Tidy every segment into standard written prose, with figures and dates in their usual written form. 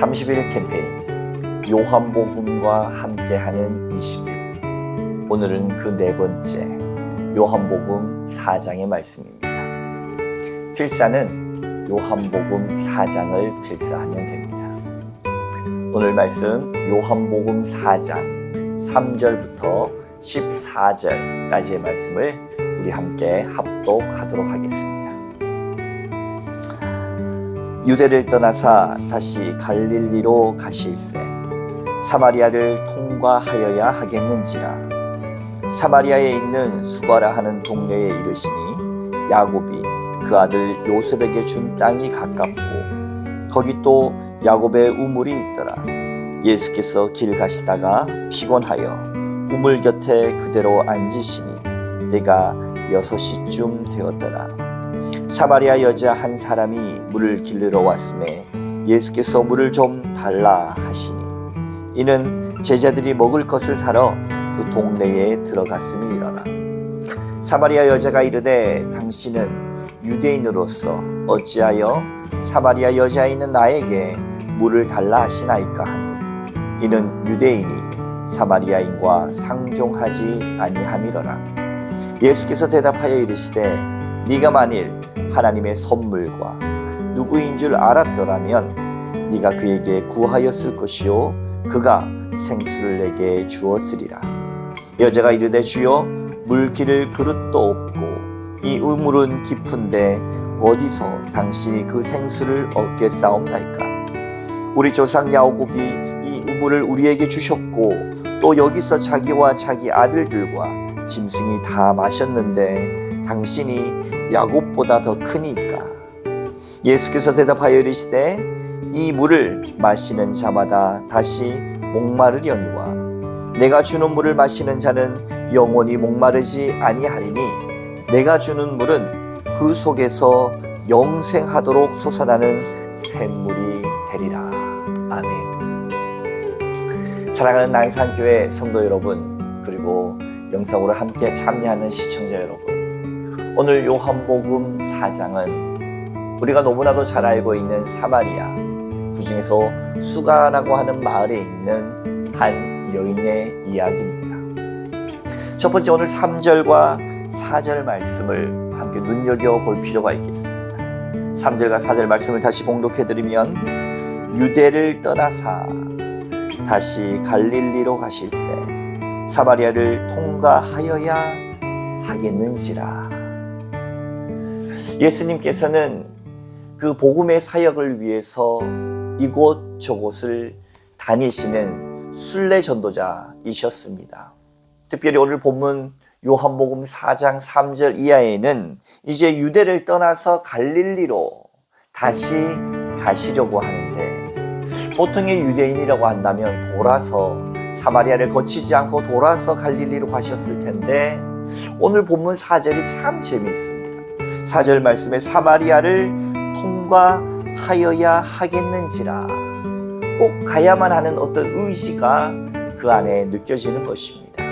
30일 캠페인 요한복음과 함께하는 20일. 오늘은 그 네 번째 요한복음 4장의 말씀입니다. 필사는 요한복음 4장을 필사하면 됩니다. 오늘 말씀 요한복음 4장 3절부터 14절까지의 말씀을 우리 함께 합독하도록 하겠습니다. 유대를 떠나사 다시 갈릴리로 가실새 사마리아를 통과하여야 하겠는지라. 사마리아에 있는 수가라 하는 동네에 이르시니 야곱이 그 아들 요셉에게 준 땅이 가깝고 거기 또 야곱의 우물이 있더라. 예수께서 길 가시다가 피곤하여 우물 곁에 그대로 앉으시니 때가 6시쯤 되었더라. 사마리아 여자 한 사람이 물을 길르러 왔음에 예수께서 물을 좀 달라 하시니 이는 제자들이 먹을 것을 사러 그 동네에 들어갔음이니라. 사마리아 여자가 이르되 당신은 유대인으로서 어찌하여 사마리아 여자인 나에게 물을 달라 하시나이까 하니 이는 유대인이 사마리아인과 상종하지 아니함이로라. 예수께서 대답하여 이르시되 네가 만일 하나님의 선물과 누구인 줄 알았더라면 네가 그에게 구하였을 것이요 그가 생수를 내게 주었으리라. 여자가 이르되 주여 물 기를 그릇도 없고 이 우물은 깊은데 어디서 당신이 그 생수를 얻겠사옵나이까. 우리 조상 야곱이 이 우물을 우리에게 주셨고 또 여기서 자기와 자기 아들들과 짐승이 다 마셨는데 당신이 야곱보다 더 크니까. 예수께서 대답하여 이르시되 이 물을 마시는 자마다 다시 목마르려니와 내가 주는 물을 마시는 자는 영원히 목마르지 아니하리니 내가 주는 물은 그 속에서 영생하도록 솟아나는 샘물이 되리라. 아멘. 사랑하는 난산교회 성도 여러분, 그리고 영상으로 함께 참여하는 시청자 여러분, 오늘 요한복음 4장은 우리가 너무나도 잘 알고 있는 사마리아, 그 중에서 수가라고 하는 마을에 있는 한 여인의 이야기입니다. 첫 번째 오늘 3절과 4절 말씀을 함께 눈여겨볼 필요가 있겠습니다. 3절과 4절 말씀을 다시 봉독해드리면 유대를 떠나사 다시 갈릴리로 가실새 사마리아를 통과하여야 하겠는지라. 예수님께서는 그 복음의 사역을 위해서 이곳 저곳을 다니시는 순례 전도자이셨습니다. 특별히 오늘 본문 요한복음 4장 3절 이하에는 이제 유대를 떠나서 갈릴리로 다시 가시려고 하는데, 보통의 유대인이라고 한다면 돌아서 사마리아를 거치지 않고 돌아서 갈릴리로 가셨을 텐데 오늘 본문 4절이 참 재미있습니다. 4절 말씀에 사마리아를 통과하여야 하겠는지라, 꼭 가야만 하는 어떤 의지가 그 안에 느껴지는 것입니다.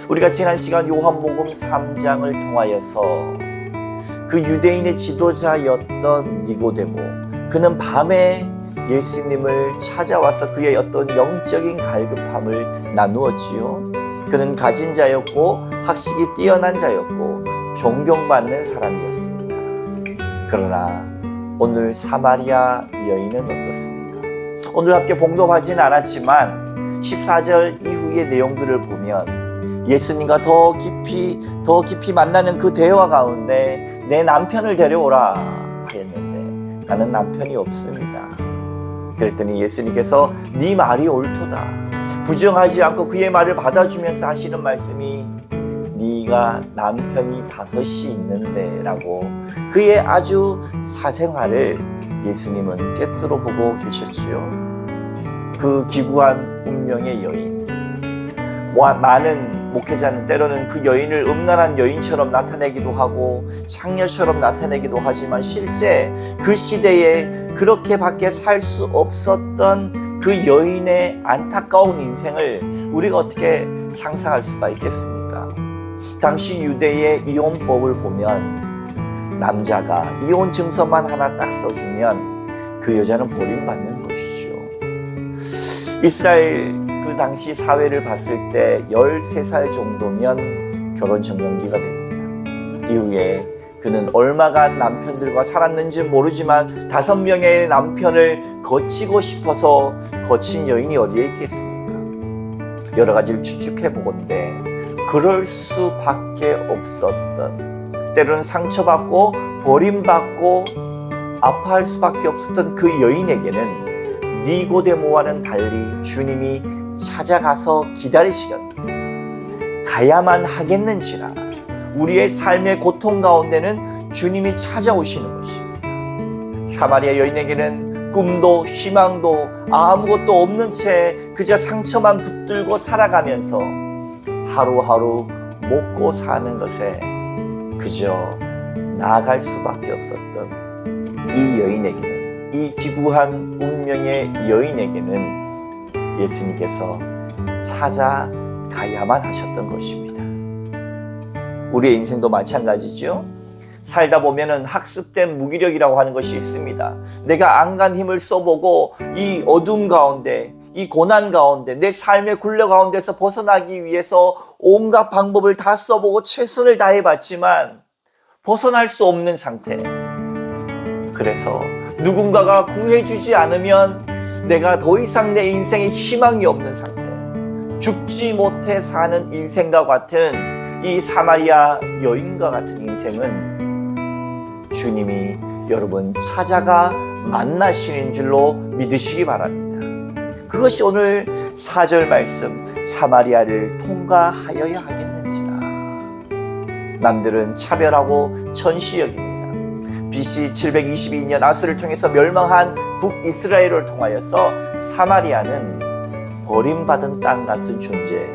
우리가 지난 시간 요한복음 3장을 통하여서 그 유대인의 지도자였던 니고데모, 그는 밤에 예수님을 찾아와서 그의 어떤 영적인 갈급함을 나누었지요. 그는 가진 자였고 학식이 뛰어난 자였고 존경받는 사람이었습니다. 그러나 오늘 사마리아 여인은 어떻습니까? 오늘 함께 봉독하진 않았지만 14절 이후의 내용들을 보면 예수님과 더 깊이 만나는 그 대화 가운데 내 남편을 데려오라 하였는데 나는 남편이 없습니다. 그랬더니 예수님께서 네 말이 옳도다, 부정하지 않고 그의 말을 받아주면서 하시는 말씀이 네가 남편이 5이 있는데 라고 그의 아주 사생활을 예수님은 꿰뚫어 보고 계셨지요. 그 기구한 운명의 여인, 많은 목회자는 때로는 그 여인을 음란한 여인처럼 나타내기도 하고 창녀처럼 나타내기도 하지만 실제 그 시대에 그렇게밖에 살 수 없었던 그 여인의 안타까운 인생을 우리가 어떻게 상상할 수가 있겠습니까? 당시 유대의 이혼법을 보면 남자가 이혼 증서만 하나 딱 써주면 그 여자는 버림받는 것이죠. 이스라엘 그 당시 사회를 봤을 때 13살 정도면 결혼 적령기가 됩니다. 이후에 그는 얼마간 남편들과 살았는지 모르지만 5명의 남편을 거치고 싶어서 거친 여인이 어디에 있겠습니까? 여러 가지를 추측해 보건대 그럴 수밖에 없었던, 때로는 상처받고 버림받고 아파할 수밖에 없었던 그 여인에게는 니고데모와는 달리 주님이 찾아가서 기다리시겠다, 가야만 하겠는지라 우리의 삶의 고통 가운데는 주님이 찾아오시는 것입니다. 사마리아 여인에게는 꿈도 희망도 아무것도 없는 채 그저 상처만 붙들고 살아가면서 하루하루 먹고 사는 것에 그저 나아갈 수밖에 없었던 이 여인에게는, 이 기구한 운명의 여인에게는 예수님께서 찾아가야만 하셨던 것입니다. 우리의 인생도 마찬가지죠. 살다 보면은 학습된 무기력이라고 하는 것이 있습니다. 내가 안간 힘을 써보고 이 어둠 가운데, 이 고난 가운데, 내 삶의 굴레 가운데서 벗어나기 위해서 온갖 방법을 다 써보고 최선을 다해봤지만 벗어날 수 없는 상태. 그래서 누군가가 구해주지 않으면 내가 더 이상 내 인생에 희망이 없는 상태, 죽지 못해 사는 인생과 같은 이 사마리아 여인과 같은 인생은 주님이 여러분 찾아가 만나시는 줄로 믿으시기 바랍니다. 그것이 오늘 4절 말씀, 사마리아를 통과하여야 하겠는지라. 남들은 차별하고 천시 여깁니다. BC 722년 아수를 통해서 멸망한 북이스라엘을 통하여서 사마리아는 버림받은 땅 같은 존재,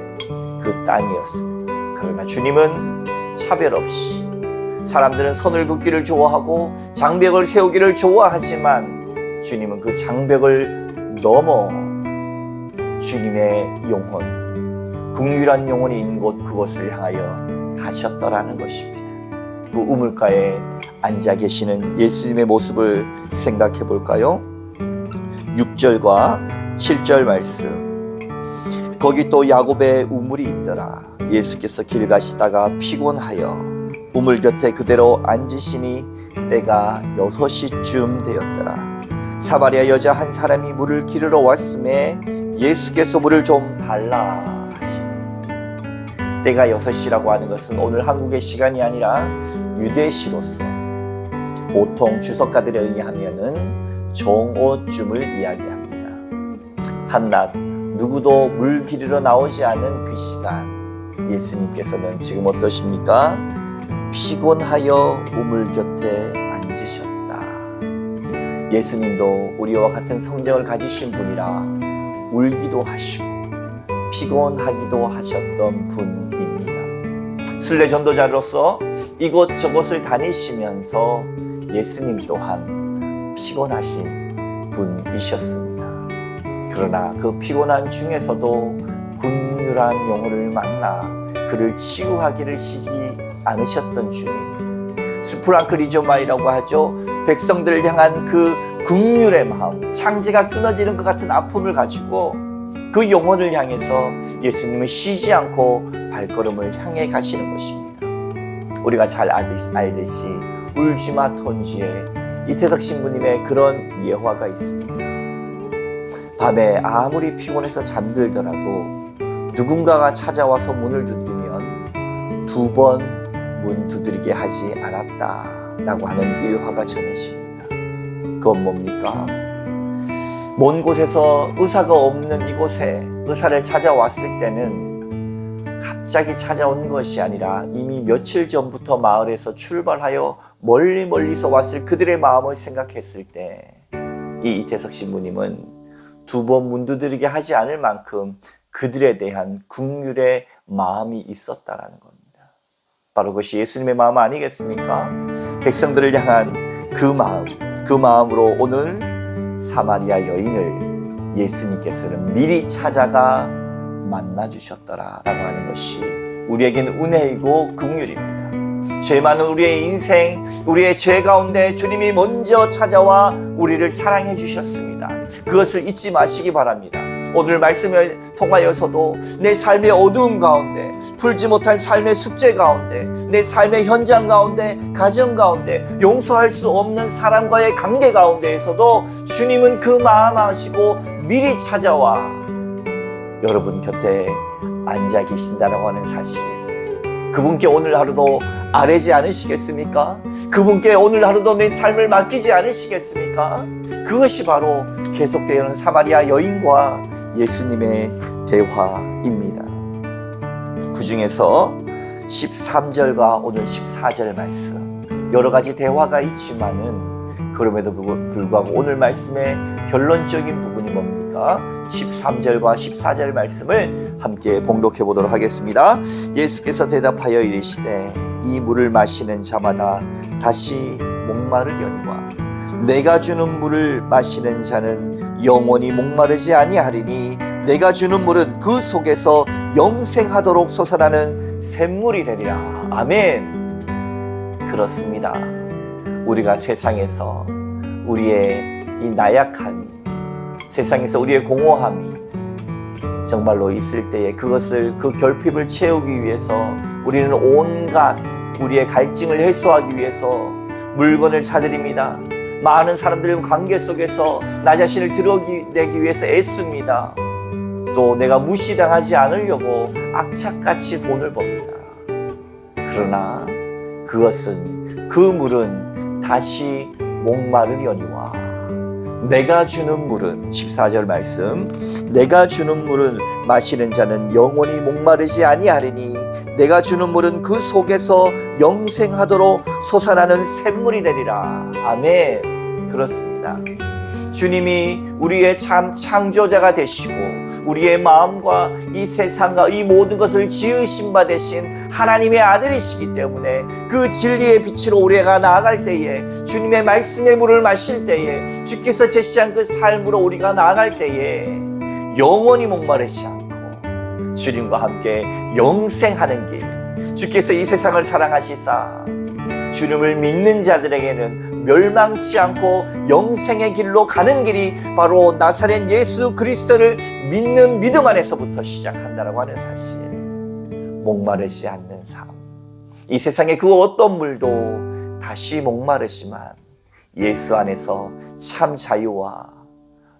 그 땅이었습니다. 그러나 주님은 차별 없이, 사람들은 선을 긋기를 좋아하고 장벽을 세우기를 좋아하지만 주님은 그 장벽을 넘어 주님의 영혼, 긍휼한 영혼이 있는 곳, 그곳을 향하여 가셨더라는 것입니다. 그 우물가에 앉아 계시는 예수님의 모습을 생각해 볼까요? 6절과 7절 말씀. 거기 또 야곱의 우물이 있더라. 예수께서 길 가시다가 피곤하여 우물 곁에 그대로 앉으시니 때가 6시쯤 되었더라. 사마리아 여자 한 사람이 물을 기르러 왔음에 예수께서 물을 좀 달라 하시니. 때가 6시라고 하는 것은 오늘 한국의 시간이 아니라 유대시로서 보통 주석가들에 의하면은 정오쯤을 이야기합니다. 한낮 누구도 물 기르러 나오지 않은 그 시간, 예수님께서는 지금 어떠십니까? 피곤하여 우물 곁에 앉으셨다. 예수님도 우리와 같은 성정을 가지신 분이라 울기도 하시고 피곤하기도 하셨던 분입니다. 순례 전도자로서 이곳저곳을 다니시면서 예수님 또한 피곤하신 분이셨습니다. 그러나 그 피곤한 중에서도 긍휼한 영혼을 만나 그를 치유하기를 쉬지 않으셨던 주님. 스프랑크리조마이라고 하죠. 백성들을 향한 그 긍휼의 마음, 창자가 끊어지는 것 같은 아픔을 가지고 그 영혼을 향해서 예수님은 쉬지 않고 발걸음을 향해 가시는 것입니다. 우리가 잘 알듯이 울지마 톤지에 이태석 신부님의 그런 예화가 있습니다. 밤에 아무리 피곤해서 잠들더라도 누군가가 찾아와서 문을 두드리면 2번 문 두드리게 하지 않았다라고 하는 일화가 전해집니다. 그건 뭡니까? 먼 곳에서 의사가 없는 이곳에 의사를 찾아왔을 때는 갑자기 찾아온 것이 아니라 이미 며칠 전부터 마을에서 출발하여 멀리서 왔을 그들의 마음을 생각했을 때 이 이태석 신부님은 2번 문 두드리게 하지 않을 만큼 그들에 대한 긍휼의 마음이 있었다라는 겁니다. 바로 그것이 예수님의 마음 아니겠습니까? 백성들을 향한 그 마음, 그 마음으로 오늘 사마리아 여인을 예수님께서는 미리 찾아가 만나주셨더라라고 하는 것이 우리에게는 은혜이고 긍휼입니다. 죄 많은 우리의 인생, 우리의 죄 가운데 주님이 먼저 찾아와 우리를 사랑해 주셨습니다. 그것을 잊지 마시기 바랍니다. 오늘 말씀을 통하여서도 내 삶의 어두움 가운데, 풀지 못한 삶의 숙제 가운데, 내 삶의 현장 가운데, 가정 가운데, 용서할 수 없는 사람과의 관계 가운데에서도 주님은 그 마음 아시고 미리 찾아와 여러분 곁에 앉아 계신다라고 하는 사실, 그분께 오늘 하루도 아뢰지 않으시겠습니까? 그분께 오늘 하루도 내 삶을 맡기지 않으시겠습니까? 그것이 바로 계속되는 사마리아 여인과 예수님의 대화입니다. 그 중에서 13절과 오늘 14절 말씀, 여러 가지 대화가 있지만은 그럼에도 불구하고 오늘 말씀의 결론적인 부분이 뭡니까? 13절과 14절 말씀을 함께 봉독해 보도록 하겠습니다. 예수께서 대답하여 이르시되 이 물을 마시는 자마다 다시 목마르려니와 내가 주는 물을 마시는 자는 영원히 목마르지 아니하리니 내가 주는 물은 그 속에서 영생하도록 솟아나는 샘물이 되리라. 아멘. 그렇습니다. 우리가 세상에서 우리의 이 나약함이, 세상에서 우리의 공허함이 정말로 있을 때에 그것을, 그 결핍을 채우기 위해서 우리는 온갖 우리의 갈증을 해소하기 위해서 물건을 사들입니다. 많은 사람들의 관계 속에서 나 자신을 드러내기 위해서 애씁니다. 또 내가 무시당하지 않으려고 악착같이 돈을 법니다. 그러나 그것은, 그 물은 다시 목마르려니와 내가 주는 물은, 14절 말씀, 내가 주는 물은 마시는 자는 영원히 목마르지 아니하리니 내가 주는 물은 그 속에서 영생하도록 솟아나는 샘물이 되리라. 아멘. 그렇습니다. 주님이 우리의 참 창조자가 되시고 우리의 마음과 이 세상과 이 모든 것을 지으신 바 되신 하나님의 아들이시기 때문에 그 진리의 빛으로 우리가 나아갈 때에, 주님의 말씀의 물을 마실 때에, 주께서 제시한 그 삶으로 우리가 나아갈 때에 영원히 목마르지 않고 주님과 함께 영생하는 길, 주께서 이 세상을 사랑하시사 주님을 믿는 자들에게는 멸망치 않고 영생의 길로 가는 길이 바로 나사렛 예수 그리스도를 믿는 믿음 안에서부터 시작한다라고 하는 사실, 목마르지 않는 삶, 이 세상의 그 어떤 물도 다시 목마르지만 예수 안에서 참 자유와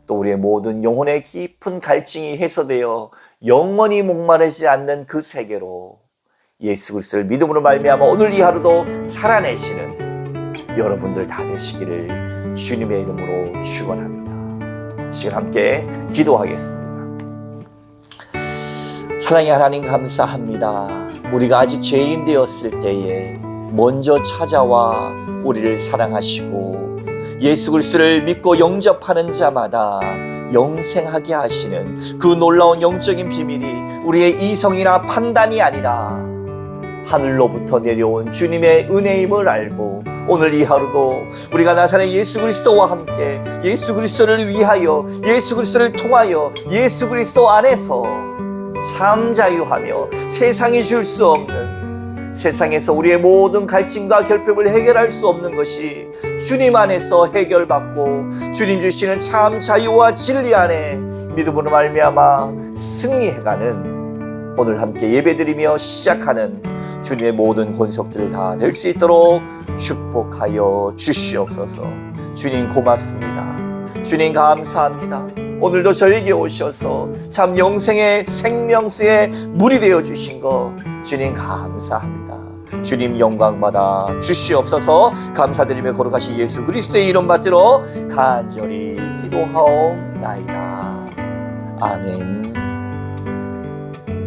또 우리의 모든 영혼의 깊은 갈증이 해소되어 영원히 목마르지 않는 그 세계로 예수 그리스도를 믿음으로 말미암아 오늘 이 하루도 살아내시는 여러분들 다 되시기를 주님의 이름으로 축원합니다. 지금 함께 기도하겠습니다. 사랑의 하나님 감사합니다. 우리가 아직 죄인 되었을 때에 먼저 찾아와 우리를 사랑하시고 예수 그리스도를 믿고 영접하는 자마다 영생하게 하시는 그 놀라운 영적인 비밀이 우리의 이성이나 판단이 아니라 하늘로부터 내려온 주님의 은혜임을 알고 오늘 이 하루도 우리가 나사렛 예수 그리스도와 함께 예수 그리스도를 위하여, 예수 그리스도를 통하여, 예수 그리스도 안에서 참 자유하며 세상이 줄 수 없는, 세상에서 우리의 모든 갈증과 결핍을 해결할 수 없는 것이 주님 안에서 해결받고 주님 주시는 참 자유와 진리 안에 믿음으로 말미암아 승리해가는 오늘 함께 예배드리며 시작하는 주님의 모든 권속들 다 될 수 있도록 축복하여 주시옵소서. 주님 고맙습니다. 주님 감사합니다. 오늘도 저에게 오셔서 참 영생의 생명수의 물이 되어 주신 거 주님 감사합니다. 주님 영광 받아 주시옵소서. 감사드리며 거룩하신 예수 그리스도의 이름 받들어 간절히 기도하옵나이다. 아멘.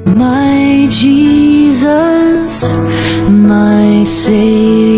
My Jesus, my Savior.